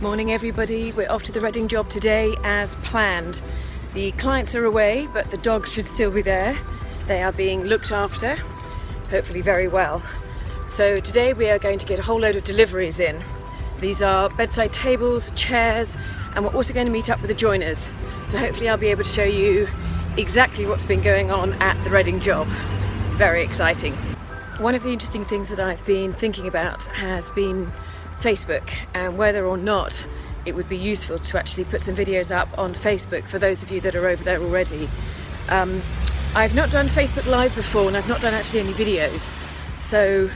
Morning everybody, we're off to the Reading job today as planned. The clients are away, but the dogs should still be there. They are being looked after, hopefully very well. So today we are going to get a whole load of deliveries in. So these are bedside tables, chairs, and we're also going to meet up with the joiners. So hopefully I'll be able to show you exactly what's been going on at the Reading job. Very exciting. One of the interesting things that I've been thinking about has been Facebook, and whether or not it would be useful to actually put some videos up on Facebook for those of you that are over there already. I've not done Facebook Live before, and I've not done actually any videos, so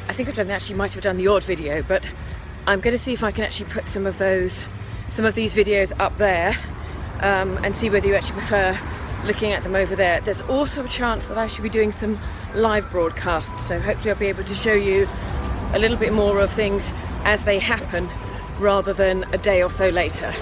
I think might have done the odd video, but I'm going to see if I can actually put some of these videos up there and see whether you actually prefer looking at them over there. There's also a chance that I should be doing some live broadcasts, so hopefully I'll be able to show you a little bit more of things as they happen rather than a day or so later.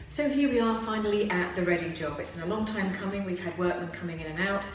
So here we are finally at the Reading job. It's been a long time coming. We've had workmen coming in and out,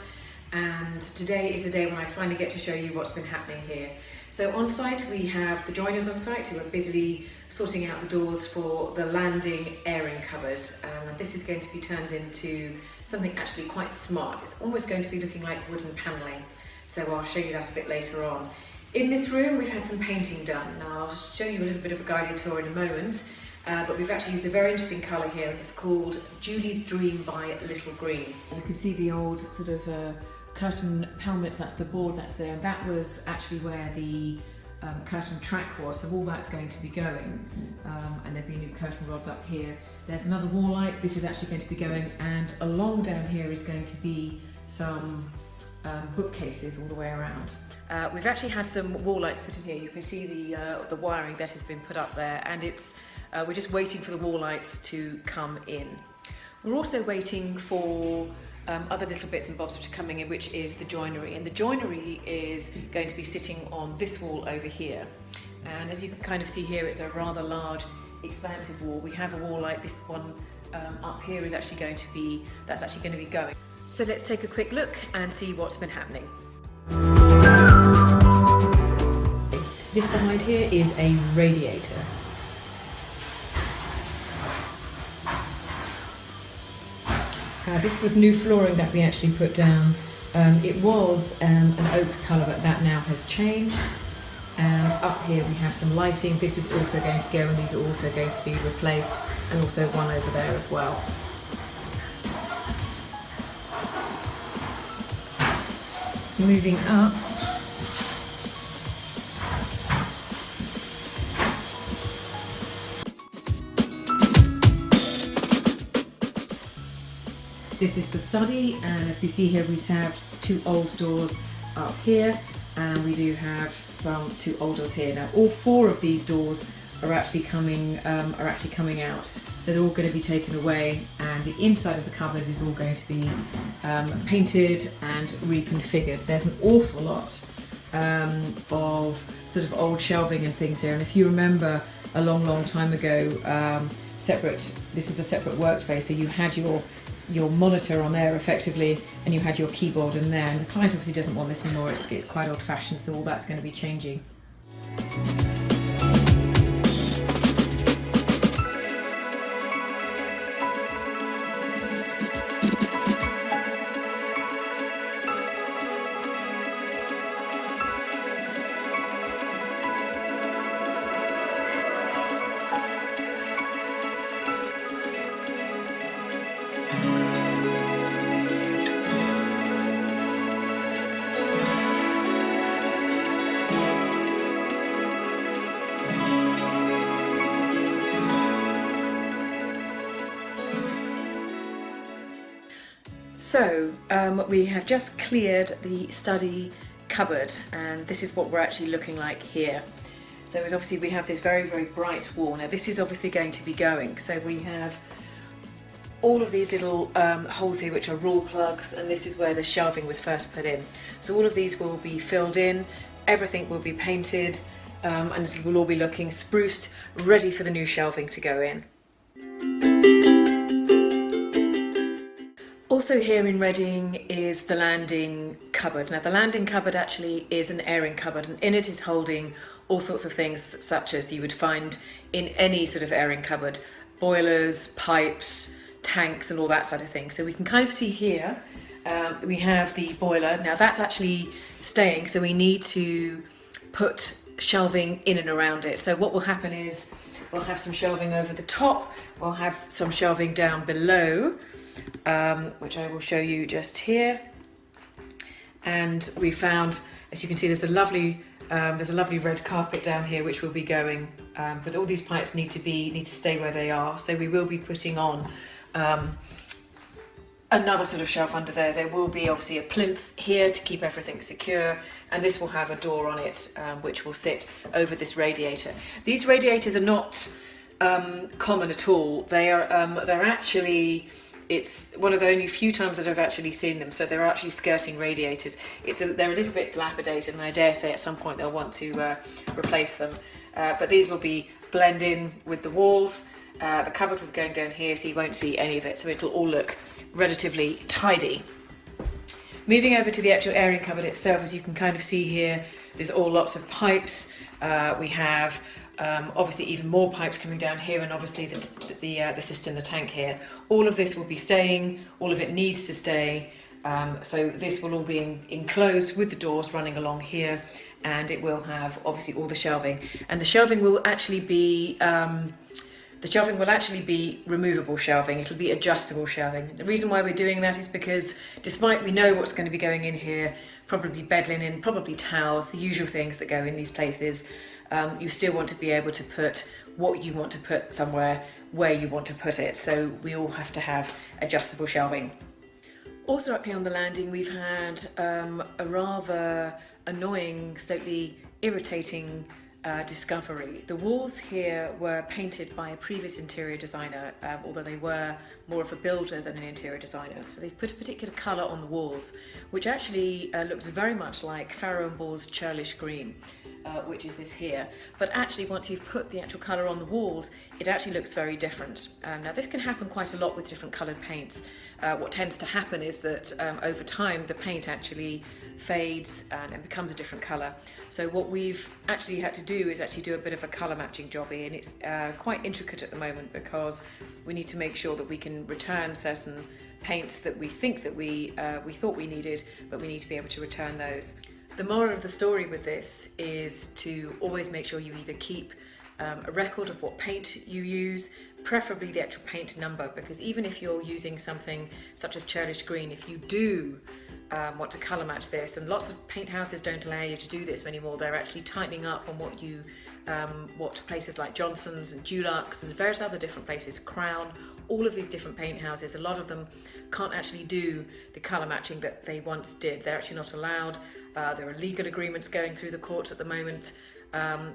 and today is the day when I finally get to show you what's been happening here. So on site we have the joiners on site who are busily sorting out the doors for the landing airing cupboard, and this is going to be turned into something actually quite smart. It's almost going to be looking like wooden panelling, so I'll show you that a bit later on. In this room we've had some painting done. Now I'll show you a little bit of a guided tour in a moment. But we've actually used a very interesting colour here, and it's called Julie's Dream by Little Green. You can see the old sort of curtain pelmets, that's the board that's there, and that was actually where the curtain track was, so all that's going to be going, and there'll be new curtain rods up here. There's another wall light, this is actually going to be going, and along down here is going to be some bookcases all the way around. We've actually had some wall lights put in here. You can see the wiring that has been put up there, and it's we're just waiting for the wall lights to come in. We're also waiting for other little bits and bobs which are coming in, which is the joinery. And the joinery is going to be sitting on this wall over here. And as you can kind of see here, it's a rather large, expansive wall. We have a wall like this one up here is actually going to be, that's actually going to be going. So let's take a quick look and see what's been happening. This behind here is a radiator. This was new flooring that we actually put down. It was an oak colour, but that now has changed. And up here we have some lighting. This is also going to go, and these are also going to be replaced, and also one over there as well. Moving up, this is the study, and as we see here we have two old doors up here, and we do have two old doors here. Now all four of these doors are actually coming out, so they're all going to be taken away, and the inside of the cupboard is all going to be painted and reconfigured. There's an awful lot of sort of old shelving and things here, and if you remember a long time ago, this was a separate workspace, so you had your monitor on there effectively, and you had your keyboard in there, and the client obviously doesn't want this anymore. It's quite old-fashioned, so all that's going to be changing. So we have just cleared the study cupboard, and this is what we're actually looking like here. So as obviously we have this very, very bright wall. Now this is obviously going to be going. So we have all of these little holes here which are raw plugs, and this is where the shelving was first put in. So all of these will be filled in, everything will be painted, and it will all be looking spruced, ready for the new shelving to go in. Also here in Reading is the landing cupboard. Now the landing cupboard actually is an airing cupboard, and in it is holding all sorts of things such as you would find in any sort of airing cupboard: boilers, pipes, tanks and all that sort of thing. So we can kind of see here we have the boiler. Now that's actually staying, so we need to put shelving in and around it. So what will happen is we'll have some shelving over the top, we'll have some shelving down below, which I will show you just here. And we found, as you can see, there's a lovely red carpet down here which will be going, but all these pipes need to stay where they are. So we will be putting on another sort of shelf under there. There will be obviously a plinth here to keep everything secure, and this will have a door on it which will sit over this radiator. These radiators are not common at all. They're actually, it's one of the only few times that I've actually seen them. So they're actually skirting radiators. They're a little bit dilapidated, and I dare say at some point they'll want to replace them. But these will be blend in with the walls. The cupboard will be going down here, so you won't see any of it. So it'll all look relatively tidy. Moving over to the actual airing cupboard itself, as you can kind of see here, there's all lots of pipes. We have obviously even more pipes coming down here, and obviously the cistern, the tank here. All of this will be staying, all of it needs to stay. So this will all be enclosed with the doors running along here, and it will have obviously all the shelving. And the shelving will actually be removable shelving. It'll be adjustable shelving. The reason why we're doing that is because despite we know what's going to be going in here, probably bed linen, probably towels, the usual things that go in these places, you still want to be able to put what you want to put somewhere where you want to put it. So we all have to have adjustable shelving. Also up here on the landing, we've had a rather annoying, slightly irritating discovery. The walls here were painted by a previous interior designer, although they were more of a builder than an interior designer. So they've put a particular colour on the walls, which actually looks very much like Farrow & Ball's Churlish Green, which is this here. But actually, once you've put the actual colour on the walls, it actually looks very different. Now this can happen quite a lot with different coloured paints. What tends to happen is that over time the paint actually fades and becomes a different colour. So what we've actually had to do is actually do a bit of a colour matching job here, and it's quite intricate at the moment because we need to make sure that we can return certain paints that we think that we thought we needed, but we need to be able to return those. The moral of the story with this is to always make sure you either keep a record of what paint you use, preferably the actual paint number, because even if you're using something such as Churlish Green, if you do want to colour match this, and lots of paint houses don't allow you to do this anymore, they're actually tightening up on what places like Johnson's and Dulux and various other different places, Crown, all of these different paint houses, a lot of them can't actually do the colour matching that they once did. They're actually not allowed. There are legal agreements going through the courts at the moment,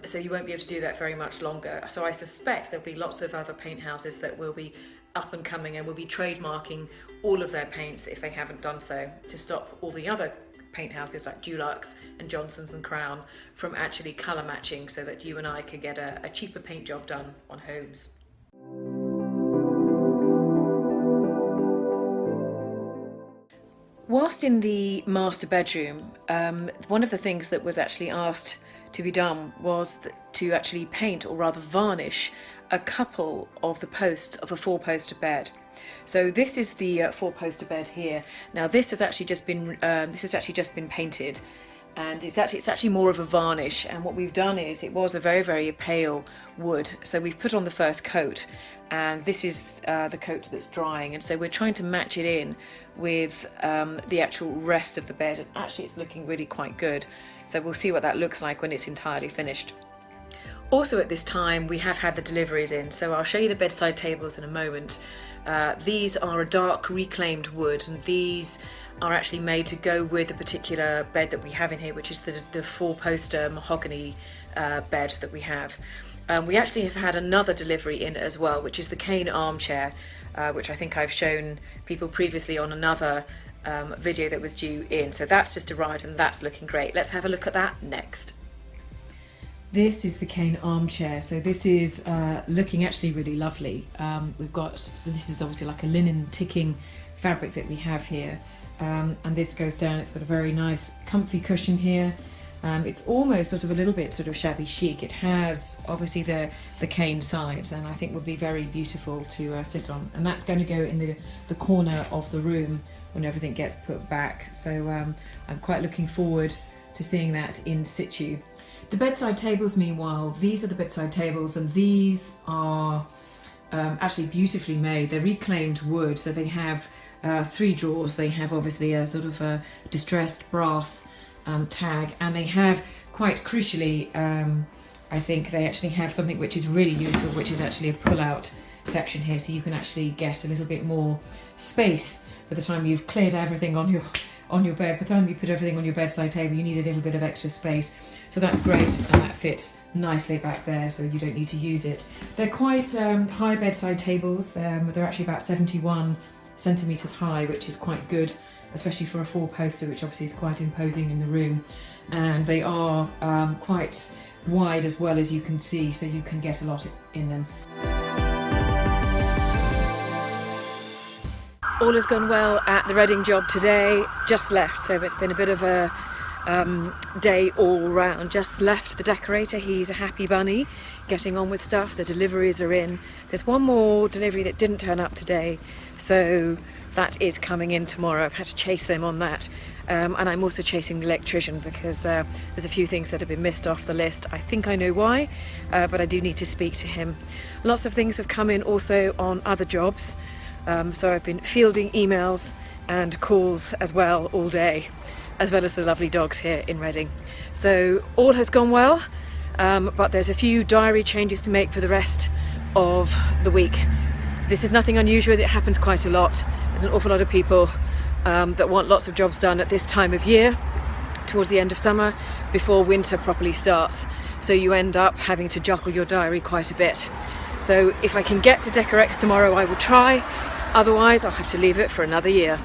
so you won't be able to do that very much longer. So I suspect there'll be lots of other paint houses that will be up and coming and will be trademarking all of their paints if they haven't done so, to stop all the other paint houses like Dulux and Johnson's and Crown from actually colour matching, so that you and I can get a cheaper paint job done on homes. Whilst in the master bedroom, one of the things that was actually asked to be done was to actually paint, or rather varnish, a couple of the posts of a four-poster bed. So this is the four-poster bed here. Now this has actually just been painted, and it's actually more of a varnish. And what we've done is, it was a very, very pale wood, so we've put on the first coat, and this is the coat that's drying, and so we're trying to match it in with the actual rest of the bed, and actually it's looking really quite good. So we'll see what that looks like when it's entirely finished. Also at this time we have had the deliveries in, so I'll show you the bedside tables in a moment. These are a dark reclaimed wood, and these are actually made to go with a particular bed that we have in here, which is the 4-poster mahogany bed that we have. We actually have had another delivery in as well, which is the cane armchair, which I think I've shown people previously on another video that was due in. So that's just arrived and that's looking great. Let's have a look at that next. This is the cane armchair. So this is looking actually really lovely. We've got, so this is obviously like a linen ticking fabric that we have here. And this goes down, it's got a very nice comfy cushion here. It's almost sort of a little bit sort of shabby chic. It has obviously the cane sides, and I think would be very beautiful to sit on. And that's going to go in the corner of the room when everything gets put back. So I'm quite looking forward to seeing that in situ. The bedside tables, meanwhile, these are the bedside tables, and these are actually beautifully made. They're reclaimed wood, so they have 3 drawers. They have obviously a sort of a distressed brass tag, and they have, quite crucially, I think they actually have something which is really useful, which is actually a pull-out section here, so you can actually get a little bit more space by the time you've cleared everything on your bed. By the time you put everything on your bedside table, you need a little bit of extra space, so that's great, and that fits nicely back there, so you don't need to use it. They're quite high bedside tables. They're actually about 71 centimeters high, which is quite good, especially for a 4-poster, which obviously is quite imposing in the room. And they are quite wide as well, as you can see, so you can get a lot in them. All has gone well at the Reading job today. Just left, so it's been a bit of a day all round. Just left the decorator. He's a happy bunny, getting on with stuff. The deliveries are in. There's one more delivery that didn't turn up today, so that is coming in tomorrow. I've had to chase them on that, and I'm also chasing the electrician because there's a few things that have been missed off the list. I think I know why, but I do need to speak to him. Lots of things have come in also on other jobs. So I've been fielding emails and calls as well all day, as well as the lovely dogs here in Reading. So all has gone well, but there's a few diary changes to make for the rest of the week. This is nothing unusual, it happens quite a lot. There's an awful lot of people that want lots of jobs done at this time of year, towards the end of summer, before winter properly starts. So you end up having to juggle your diary quite a bit. So if I can get to Decorex tomorrow, I will try. Otherwise, I'll have to leave it for another year.